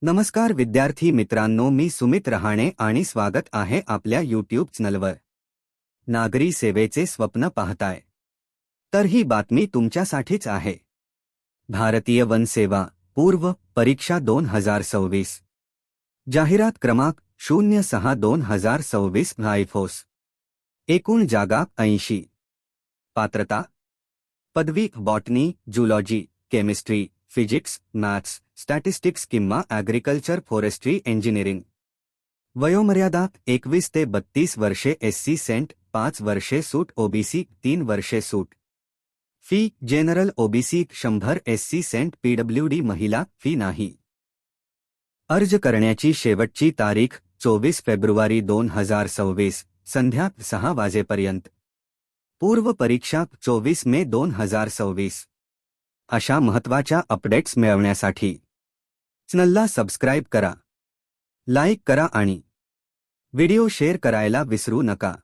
नमस्कार विद्यार्थी मित्रांनो, मी सुमित रहाणे आणि स्वागत आहे आपल्या यूट्यूब चॅनलवर. नागरी सेवेचे स्वप्न पाहताय तर ही बातमी तुमच्यासाठीच आहे. भारतीय वन सेवा पूर्व परीक्षा 2026. जाहिरात क्रमांक 06/2026 रायफोस. एकूण जागा 80. पात्रता पदवी botany, zoology, chemistry, physics, maths, statistics किंवा ॲग्रिकल्चर फॉरेस्ट्री इंजिनिअरिंग. वयोमर्यादा 21 ते 32 वर्षे. SC सेंट 5 वर्षे सूट. OBC 3 वर्षे सूट. फी जनरल OBC 100 SC सेंट. PWD महिला फी नाही. अर्ज करण्याची शेवटची तारीख 24 फेब्रुवारी 2026 संध्या 6 वाजेपर्यंत. पूर्व परीक्षा 24 मे 2026. अशा महत्त्वाच्या अपडेट्स मिळवण्यासाठी चॅनलला सबस्क्राईब करा, लाईक करा आणि व्हिडिओ शेअर करायला विसरू नका.